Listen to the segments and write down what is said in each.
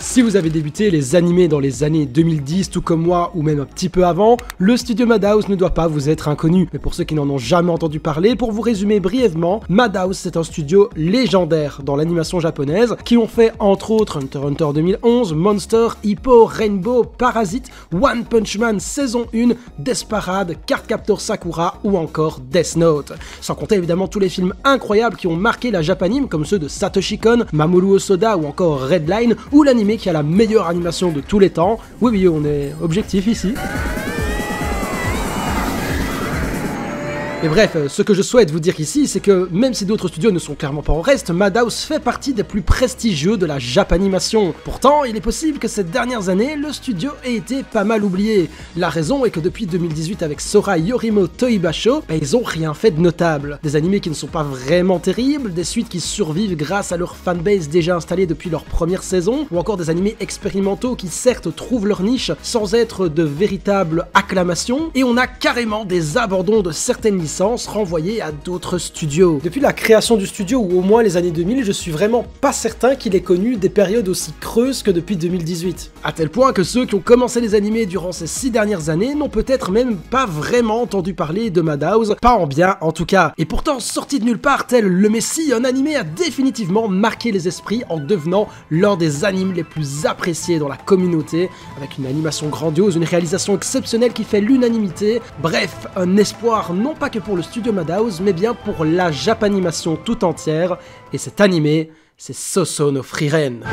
Si vous avez débuté les animés dans les années 2010, tout comme moi, ou même un petit peu avant, le studio Madhouse ne doit pas vous être inconnu. Mais pour ceux qui n'en ont jamais entendu parler, pour vous résumer brièvement, Madhouse c'est un studio légendaire dans l'animation japonaise, qui ont fait entre autres Hunter x Hunter 2011, Monster, Hippo, Rainbow, Parasite, One Punch Man saison 1, Desperate, Cardcaptor Sakura ou encore Death Note. Sans compter évidemment tous les films incroyables qui ont marqué la Japanime, comme ceux de Satoshi Kon, Mamoru Hosoda ou encore Redline, ou l'anime qui a la meilleure animation de tous les temps. Oui, on est objectif ici. Mais bref, ce que je souhaite vous dire ici, c'est que même si d'autres studios ne sont clairement pas en reste, Madhouse fait partie des plus prestigieux de la Japanimation. Pourtant, il est possible que ces dernières années, le studio ait été pas mal oublié. La raison est que depuis 2018 avec Sora Yorimo Toibasho, ils ont rien fait de notable. Des animés qui ne sont pas vraiment terribles, des suites qui survivent grâce à leur fanbase déjà installée depuis leur première saison, ou encore des animés expérimentaux qui certes trouvent leur niche sans être de véritables acclamations, et on a carrément des abandons de certaines renvoyé à d'autres studios. Depuis la création du studio, ou au moins les années 2000, je suis vraiment pas certain qu'il ait connu des périodes aussi creuses que depuis 2018. À tel point que ceux qui ont commencé les animés durant ces 6 dernières années n'ont peut-être même pas vraiment entendu parler de Madhouse, pas en bien en tout cas. Et pourtant, sorti de nulle part, tel le Messie, un animé a définitivement marqué les esprits en devenant l'un des animes les plus appréciés dans la communauté, avec une animation grandiose, une réalisation exceptionnelle qui fait l'unanimité, bref, un espoir non pas que pour le studio Madhouse, mais bien pour la Japanimation tout entière, et cet animé, c'est Soso no Frieren.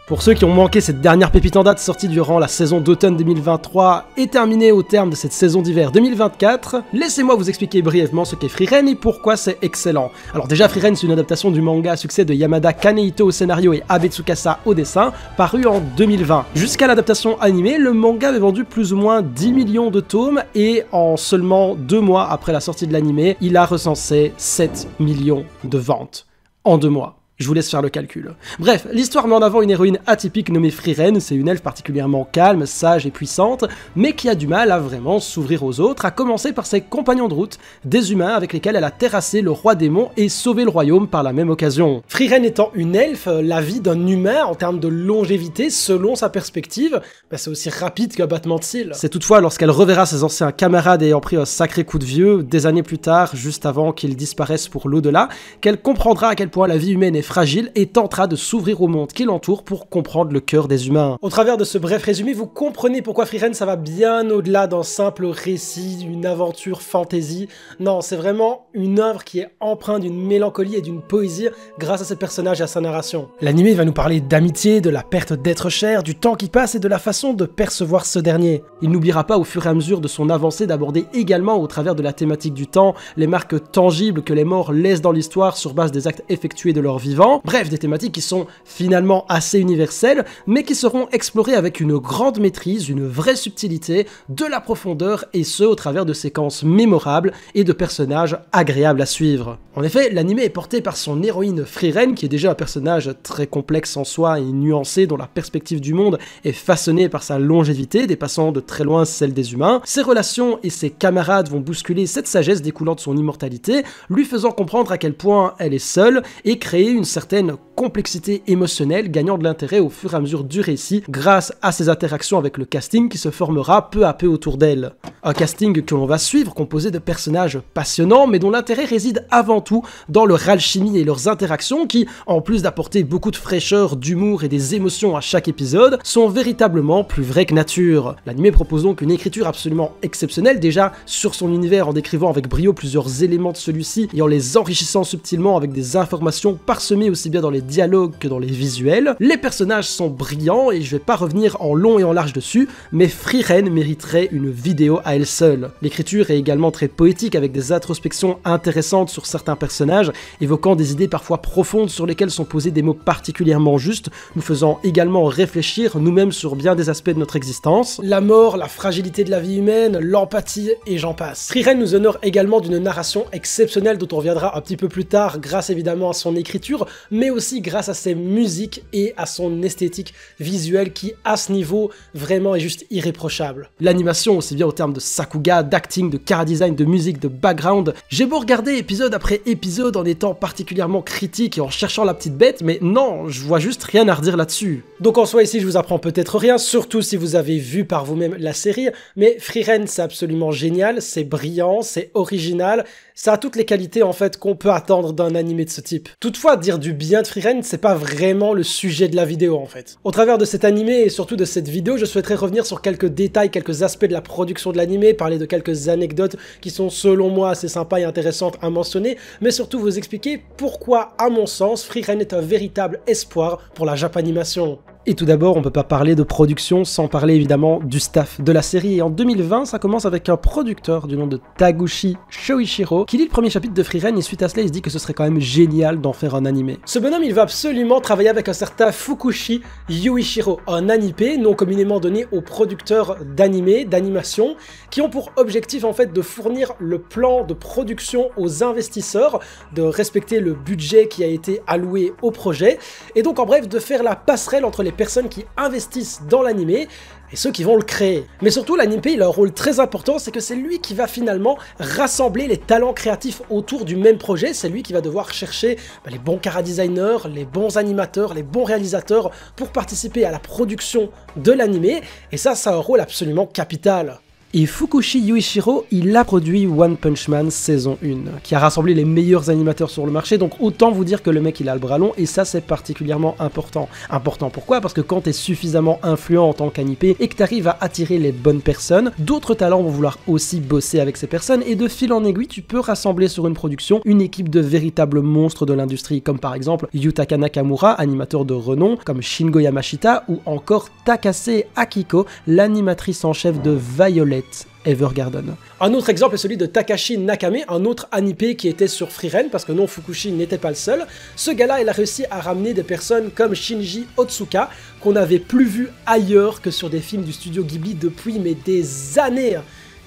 Pour ceux qui ont manqué cette dernière pépite en date sortie durant la saison d'automne 2023 et terminée au terme de cette saison d'hiver 2024, laissez-moi vous expliquer brièvement ce qu'est Frieren et pourquoi c'est excellent. Alors déjà, Frieren c'est une adaptation du manga à succès de Yamada Kanehito au scénario et Abe Tsukasa au dessin, paru en 2020. Jusqu'à l'adaptation animée, le manga avait vendu plus ou moins 10 millions de tomes et en seulement 2 mois après la sortie de l'animé, il a recensé 7 millions de ventes. En 2 mois. Je vous laisse faire le calcul. Bref, l'histoire met en avant une héroïne atypique nommée Frieren, c'est une elfe particulièrement calme, sage et puissante, mais qui a du mal à vraiment s'ouvrir aux autres, à commencer par ses compagnons de route, des humains avec lesquels elle a terrassé le roi démon et sauvé le royaume par la même occasion. Frieren étant une elfe, la vie d'un humain en termes de longévité, selon sa perspective, c'est aussi rapide qu'un battement de cils. C'est toutefois lorsqu'elle reverra ses anciens camarades ayant pris un sacré coup de vieux, des années plus tard, juste avant qu'ils disparaissent pour l'au-delà, qu'elle comprendra à quel point la vie humaine est fragile et tentera de s'ouvrir au monde qui l'entoure pour comprendre le cœur des humains. Au travers de ce bref résumé, vous comprenez pourquoi Frieren ça va bien au-delà d'un simple récit, une aventure fantasy. Non, c'est vraiment une œuvre qui est empreinte d'une mélancolie et d'une poésie grâce à ses personnages et à sa narration. L'animé va nous parler d'amitié, de la perte d'être cher, du temps qui passe et de la façon de percevoir ce dernier. Il n'oubliera pas au fur et à mesure de son avancée d'aborder également au travers de la thématique du temps, les marques tangibles que les morts laissent dans l'histoire sur base des actes effectués de leur vivant. Bref, des thématiques qui sont finalement assez universelles, mais qui seront explorées avec une grande maîtrise, une vraie subtilité, de la profondeur, et ce au travers de séquences mémorables et de personnages agréables à suivre. En effet, l'anime est porté par son héroïne Frieren, qui est déjà un personnage très complexe en soi et nuancé, dont la perspective du monde est façonnée par sa longévité, dépassant de très loin celle des humains. Ses relations et ses camarades vont bousculer cette sagesse découlant de son immortalité, lui faisant comprendre à quel point elle est seule et créer une certaine complexité émotionnelle, gagnant de l'intérêt au fur et à mesure du récit grâce à ses interactions avec le casting qui se formera peu à peu autour d'elle. Un casting que l'on va suivre, composé de personnages passionnants, mais dont l'intérêt réside avant tout dans leur alchimie et leurs interactions qui, en plus d'apporter beaucoup de fraîcheur, d'humour et des émotions à chaque épisode, sont véritablement plus vrais que nature. L'anime propose donc une écriture absolument exceptionnelle, déjà sur son univers en décrivant avec brio plusieurs éléments de celui-ci et en les enrichissant subtilement avec des informations parsemées aussi bien dans les dialogues que dans les visuels. Les personnages sont brillants et je vais pas revenir en long et en large dessus, mais Frieren mériterait une vidéo à elle seule. L'écriture est également très poétique avec des introspections intéressantes sur certains personnages, évoquant des idées parfois profondes sur lesquelles sont posés des mots particulièrement justes, nous faisant également réfléchir nous-mêmes sur bien des aspects de notre existence. La mort, la fragilité de la vie humaine, l'empathie et j'en passe. Frieren nous honore également d'une narration exceptionnelle dont on reviendra un petit peu plus tard grâce évidemment à son écriture, mais aussi grâce à ses musiques et à son esthétique visuelle qui, à ce niveau, vraiment est juste irréprochable. L'animation, aussi bien au terme de Sakuga, d'acting, de chara-design, de musique, de background, j'ai beau regarder épisode après épisode en étant particulièrement critique et en cherchant la petite bête, mais non, je vois juste rien à redire là-dessus. Donc en soi ici je vous apprends peut-être rien, surtout si vous avez vu par vous-même la série, mais Frieren c'est absolument génial, c'est brillant, c'est original, ça a toutes les qualités en fait qu'on peut attendre d'un animé de ce type. Toutefois, dire du bien de Frieren, c'est pas vraiment le sujet de la vidéo en fait. Au travers de cet animé et surtout de cette vidéo, je souhaiterais revenir sur quelques détails, quelques aspects de la production de l'animé, parler de quelques anecdotes qui sont selon moi assez sympas et intéressantes à mentionner, mais surtout vous expliquer pourquoi, à mon sens, Frieren est un véritable espoir pour la Japanimation. Et tout d'abord, on peut pas parler de production sans parler évidemment du staff de la série. Et en 2020, ça commence avec un producteur du nom de Taguchi Shoichiro qui lit le premier chapitre de Frieren et suite à cela, il se dit que ce serait quand même génial d'en faire un animé. Ce bonhomme, il va absolument travailler avec un certain Fukushi Yuichiro, un animé non communément donné aux producteurs d'animé, d'animation, qui ont pour objectif en fait de fournir le plan de production aux investisseurs, de respecter le budget qui a été alloué au projet, et donc en bref de faire la passerelle entre les personnes qui investissent dans l'animé et ceux qui vont le créer. Mais surtout, l'animé, il a un rôle très important, c'est que c'est lui qui va finalement rassembler les talents créatifs autour du même projet, c'est lui qui va devoir chercher les bons chara-designers, les bons animateurs, les bons réalisateurs pour participer à la production de l'animé, et ça a un rôle absolument capital. Et Fukushi Yuichiro, il a produit One Punch Man saison 1, qui a rassemblé les meilleurs animateurs sur le marché, donc autant vous dire que le mec il a le bras long, et ça c'est particulièrement important. Important pourquoi? Parce que quand t'es suffisamment influent en tant qu'animé et que t'arrives à attirer les bonnes personnes, d'autres talents vont vouloir aussi bosser avec ces personnes, et de fil en aiguille tu peux rassembler sur une production une équipe de véritables monstres de l'industrie, comme par exemple Yutaka Nakamura, animateur de renom, comme Shingo Yamashita, ou encore Takase Akiko, l'animatrice en chef de Violet Evergarden. Un autre exemple est celui de Takashi Nakame, un autre animé qui était sur Frieren, parce que non, Fukushi n'était pas le seul. Ce gars-là, il a réussi à ramener des personnes comme Shinji Otsuka, qu'on n'avait plus vu ailleurs que sur des films du studio Ghibli depuis des années.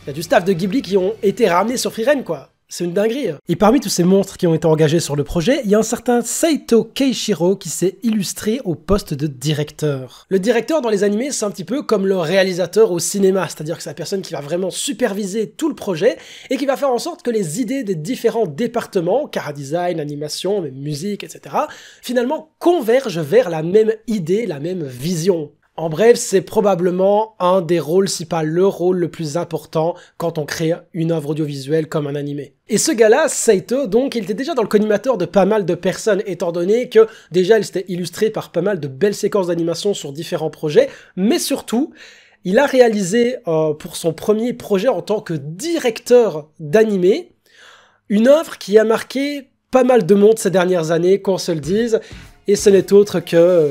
Il y a du staff de Ghibli qui ont été ramenés sur Frieren, quoi. C'est une dinguerie. Et parmi tous ces monstres qui ont été engagés sur le projet, il y a un certain Saito Keishiro qui s'est illustré au poste de directeur. Le directeur dans les animés, c'est un petit peu comme le réalisateur au cinéma, c'est-à-dire que c'est la personne qui va vraiment superviser tout le projet et qui va faire en sorte que les idées des différents départements, chara-design, animation, musique, etc., finalement convergent vers la même idée, la même vision. En bref, c'est probablement un des rôles, si pas le rôle le plus important quand on crée une œuvre audiovisuelle comme un animé. Et ce gars-là, Saito, donc, il était déjà dans le collimateur de pas mal de personnes, étant donné que déjà il s'était illustré par pas mal de belles séquences d'animation sur différents projets, mais surtout, il a réalisé pour son premier projet en tant que directeur d'animé, une œuvre qui a marqué pas mal de monde ces dernières années, qu'on se le dise, et ce n'est autre que...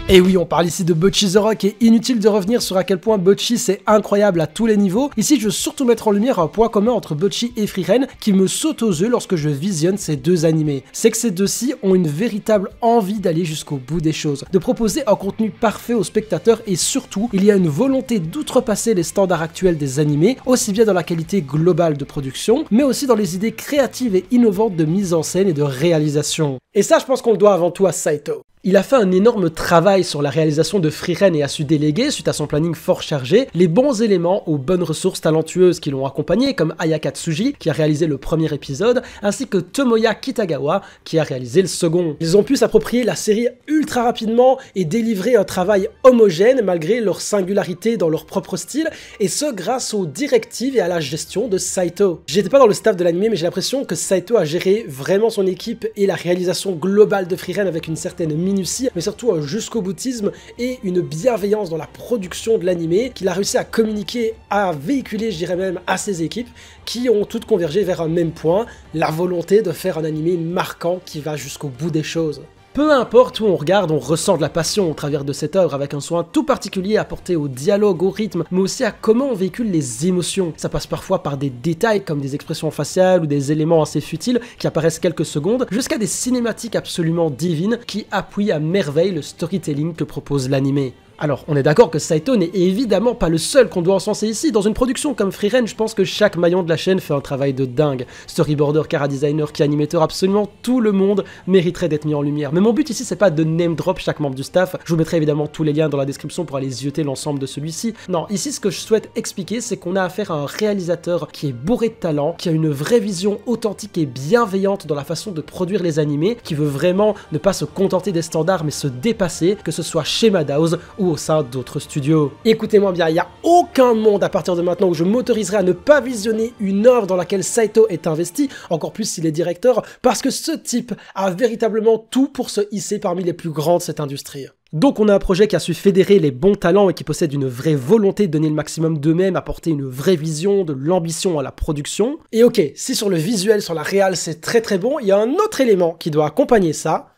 Et oui, on parle ici de Bocchi The Rock et inutile de revenir sur à quel point Bocchi c'est incroyable à tous les niveaux. Ici, je veux surtout mettre en lumière un point commun entre Bocchi et Frieren qui me saute aux yeux lorsque je visionne ces deux animés. C'est que ces deux-ci ont une véritable envie d'aller jusqu'au bout des choses, de proposer un contenu parfait aux spectateurs et surtout, il y a une volonté d'outrepasser les standards actuels des animés, aussi bien dans la qualité globale de production, mais aussi dans les idées créatives et innovantes de mise en scène et de réalisation. Et ça, je pense qu'on le doit avant tout à Saito. Il a fait un énorme travail sur la réalisation de Frieren et a su déléguer, suite à son planning fort chargé, les bons éléments aux bonnes ressources talentueuses qui l'ont accompagné, comme Ayaka Tsuji, qui a réalisé le premier épisode, ainsi que Tomoya Kitagawa, qui a réalisé le second. Ils ont pu s'approprier la série ultra rapidement et délivrer un travail homogène malgré leur singularité dans leur propre style, et ce grâce aux directives et à la gestion de Saito. J'étais pas dans le staff de l'anime, mais j'ai l'impression que Saito a géré vraiment son équipe et la réalisation globale de Frieren avec une certaine minutie, mais surtout un jusqu'au boutisme et une bienveillance dans la production de l'animé qu'il a réussi à communiquer, à véhiculer, je dirais même, à ses équipes qui ont toutes convergé vers un même point, la volonté de faire un animé marquant qui va jusqu'au bout des choses. Peu importe où on regarde, on ressent de la passion au travers de cette œuvre, avec un soin tout particulier apporté au dialogue, au rythme, mais aussi à comment on véhicule les émotions. Ça passe parfois par des détails comme des expressions faciales ou des éléments assez futiles qui apparaissent quelques secondes, jusqu'à des cinématiques absolument divines qui appuient à merveille le storytelling que propose l'animé. Alors, on est d'accord que Saito n'est évidemment pas le seul qu'on doit encenser ici. Dans une production comme Frieren, je pense que chaque maillon de la chaîne fait un travail de dingue. Storyboarder, cara designer, key animateur, absolument tout le monde mériterait d'être mis en lumière. Mais mon but ici, c'est pas de name drop chaque membre du staff. Je vous mettrai évidemment tous les liens dans la description pour aller zioter l'ensemble de celui-ci. Non, ici, ce que je souhaite expliquer, c'est qu'on a affaire à un réalisateur qui est bourré de talent, qui a une vraie vision authentique et bienveillante dans la façon de produire les animés, qui veut vraiment ne pas se contenter des standards, mais se dépasser, que ce soit chez Madhouse ou au sein d'autres studios. Écoutez-moi bien, il n'y a aucun monde à partir de maintenant où je m'autoriserai à ne pas visionner une œuvre dans laquelle Saito est investi, encore plus s'il est directeur, parce que ce type a véritablement tout pour se hisser parmi les plus grands de cette industrie. Donc on a un projet qui a su fédérer les bons talents et qui possède une vraie volonté de donner le maximum d'eux-mêmes, apporter une vraie vision, de l'ambition à la production. Et ok, si sur le visuel, sur la réal, c'est très bon, il y a un autre élément qui doit accompagner ça,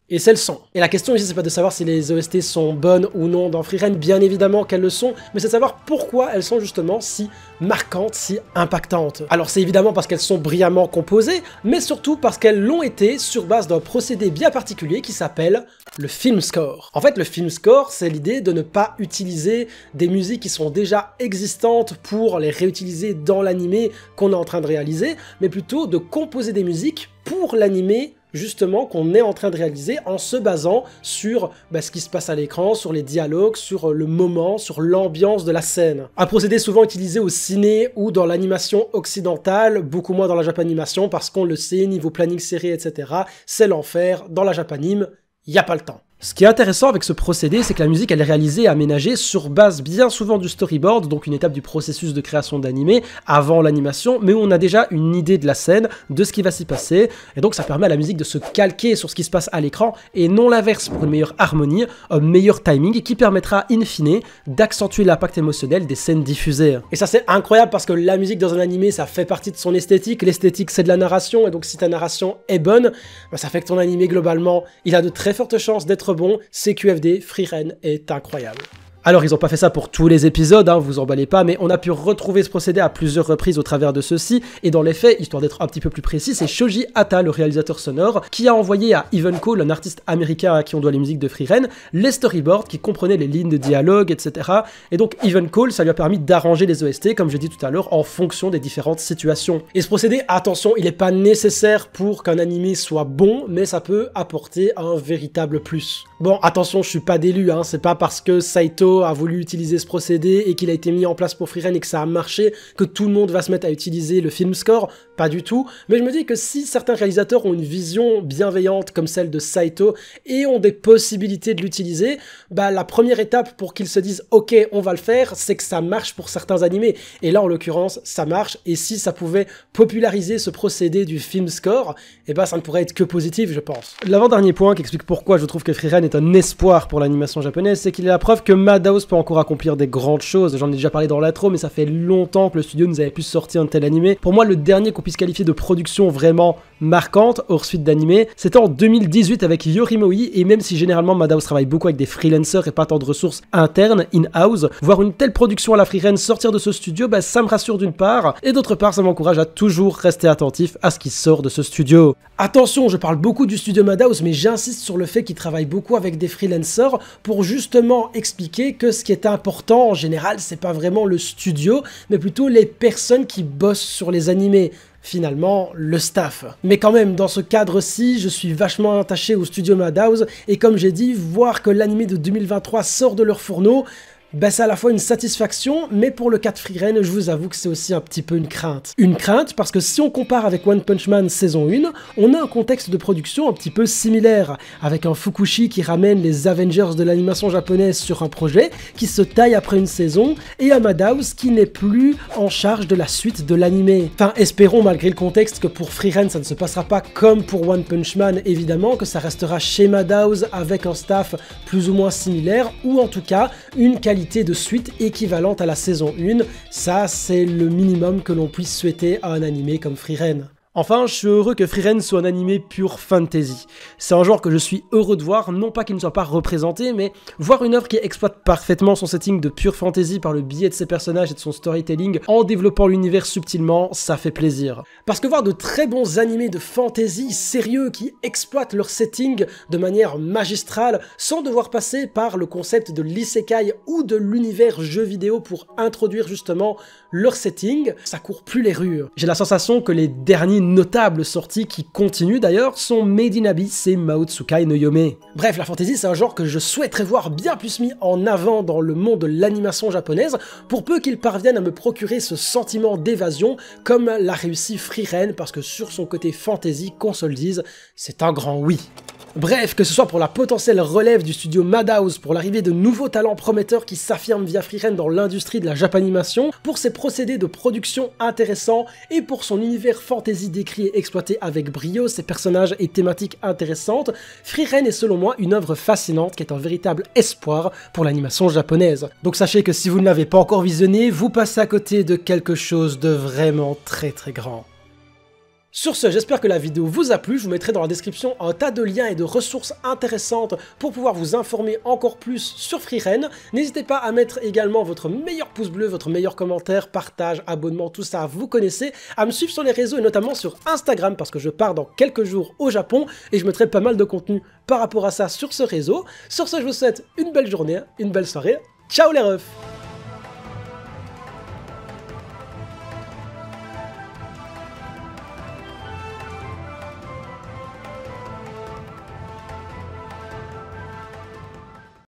et c'est le son. Et la question ici, c'est pas de savoir si les OST sont bonnes ou non dans Frieren, bien évidemment qu'elles le sont, mais c'est de savoir pourquoi elles sont justement si marquantes, si impactantes. Alors c'est évidemment parce qu'elles sont brillamment composées, mais surtout parce qu'elles l'ont été sur base d'un procédé bien particulier qui s'appelle le film score. En fait, le film score, c'est l'idée de ne pas utiliser des musiques qui sont déjà existantes pour les réutiliser dans l'animé qu'on est en train de réaliser, mais plutôt de composer des musiques pour l'animé justement qu'on est en train de réaliser en se basant sur ce qui se passe à l'écran, sur les dialogues, sur le moment, sur l'ambiance de la scène. Un procédé souvent utilisé au ciné ou dans l'animation occidentale, beaucoup moins dans la japanimation parce qu'on le sait, niveau planning série, etc. c'est l'enfer, dans la japanime, il n'y a pas le temps. Ce qui est intéressant avec ce procédé, c'est que la musique elle est réalisée et aménagée sur base bien souvent du storyboard, donc une étape du processus de création d'animé avant l'animation, mais où on a déjà une idée de la scène, de ce qui va s'y passer, et donc ça permet à la musique de se calquer sur ce qui se passe à l'écran, et non l'inverse pour une meilleure harmonie, un meilleur timing, qui permettra in fine d'accentuer l'impact émotionnel des scènes diffusées. Et ça c'est incroyable parce que la musique dans un animé, ça fait partie de son esthétique, l'esthétique c'est de la narration, et donc si ta narration est bonne, ça fait que ton animé globalement, il a de très fortes chances d'être bon. CQFD, Frieren est incroyable. Alors ils ont pas fait ça pour tous les épisodes, vous emballez pas, mais on a pu retrouver ce procédé à plusieurs reprises au travers de ceux-ci, et dans les faits, histoire d'être un petit peu plus précis, c'est Shoji Hata, le réalisateur sonore, qui a envoyé à Evan Cole, un artiste américain à qui on doit les musiques de Frieren, les storyboards qui comprenaient les lignes de dialogue, etc. Et donc Evan Cole, ça lui a permis d'arranger les OST, comme j'ai dit tout à l'heure, en fonction des différentes situations. Et ce procédé, attention, il n'est pas nécessaire pour qu'un animé soit bon, mais ça peut apporter un véritable plus. Bon, attention, je suis pas d'élu, c'est pas parce que Saito a voulu utiliser ce procédé et qu'il a été mis en place pour Frieren et que ça a marché que tout le monde va se mettre à utiliser le film score, pas du tout, mais je me dis que si certains réalisateurs ont une vision bienveillante comme celle de Saito et ont des possibilités de l'utiliser, la première étape pour qu'ils se disent ok on va le faire, c'est que ça marche pour certains animés, et là en l'occurrence ça marche, et si ça pouvait populariser ce procédé du film score, ça ne pourrait être que positif je pense. L'avant-dernier point qui explique pourquoi je trouve que Frieren est un espoir pour l'animation japonaise, c'est qu'il est la preuve que Madhouse peut encore accomplir des grandes choses. J'en ai déjà parlé dans l'intro, mais ça fait longtemps que le studio nous avait pu sortir un tel animé. Pour moi, le dernier qu'on puisse qualifier de production vraiment marquante, hors suite d'animé, c'était en 2018 avec Yorimoi, et même si généralement Madhouse travaille beaucoup avec des freelancers et pas tant de ressources internes, in-house, voir une telle production à la Frieren sortir de ce studio, ça me rassure d'une part, et d'autre part, ça m'encourage à toujours rester attentif à ce qui sort de ce studio. Attention, je parle beaucoup du studio Madhouse, mais j'insiste sur le fait qu'il travaille beaucoup avec des freelancers pour justement expliquer que ce qui est important en général, c'est pas vraiment le studio, mais plutôt les personnes qui bossent sur les animés. Finalement, le staff. Mais quand même, dans ce cadre-ci, je suis vachement attaché au studio Madhouse, et comme j'ai dit, voir que l'animé de 2023 sort de leur fourneau, c'est à la fois une satisfaction, mais pour le cas de Frieren, je vous avoue que c'est aussi un petit peu une crainte. Une crainte parce que si on compare avec One Punch Man saison 1, on a un contexte de production un petit peu similaire, avec un Fukushi qui ramène les Avengers de l'animation japonaise sur un projet, qui se taille après une saison, et un Madhouse qui n'est plus en charge de la suite de l'animé. Enfin, espérons malgré le contexte que pour Frieren, ça ne se passera pas comme pour One Punch Man, évidemment, que ça restera chez Madhouse avec un staff plus ou moins similaire, ou en tout cas, une qualité de suite équivalente à la saison 1, ça c'est le minimum que l'on puisse souhaiter à un animé comme Frieren. Enfin, je suis heureux que Frieren soit un animé pure fantasy. C'est un genre que je suis heureux de voir, non pas qu'il ne soit pas représenté, mais voir une œuvre qui exploite parfaitement son setting de pure fantasy par le biais de ses personnages et de son storytelling en développant l'univers subtilement, ça fait plaisir. Parce que voir de très bons animés de fantasy sérieux qui exploitent leur setting de manière magistrale sans devoir passer par le concept de l'isekai ou de l'univers jeu vidéo pour introduire justement leur setting, ça court plus les rues. J'ai la sensation que les derniers notables sorties qui continuent d'ailleurs sont Made in Abyss et Maotsukai no Yome. Bref, la fantasy c'est un genre que je souhaiterais voir bien plus mis en avant dans le monde de l'animation japonaise, pour peu qu'il parvienne à me procurer ce sentiment d'évasion comme l'a réussi Frieren, parce que sur son côté fantasy, qu'on se le dise, c'est un grand oui. Bref, que ce soit pour la potentielle relève du studio Madhouse, pour l'arrivée de nouveaux talents prometteurs qui s'affirment via Frieren dans l'industrie de la japanimation, pour ses procédés de production intéressants et pour son univers fantasy décrit et exploité avec brio, ses personnages et thématiques intéressantes, Frieren est selon moi une œuvre fascinante qui est un véritable espoir pour l'animation japonaise. Donc sachez que si vous ne l'avez pas encore visionné, vous passez à côté de quelque chose de vraiment très grand. Sur ce, j'espère que la vidéo vous a plu, je vous mettrai dans la description un tas de liens et de ressources intéressantes pour pouvoir vous informer encore plus sur Frieren. N'hésitez pas à mettre également votre meilleur pouce bleu, votre meilleur commentaire, partage, abonnement, tout ça, vous connaissez, à me suivre sur les réseaux et notamment sur Instagram parce que je pars dans quelques jours au Japon et je mettrai pas mal de contenu par rapport à ça sur ce réseau. Sur ce, je vous souhaite une belle journée, une belle soirée, ciao les refs!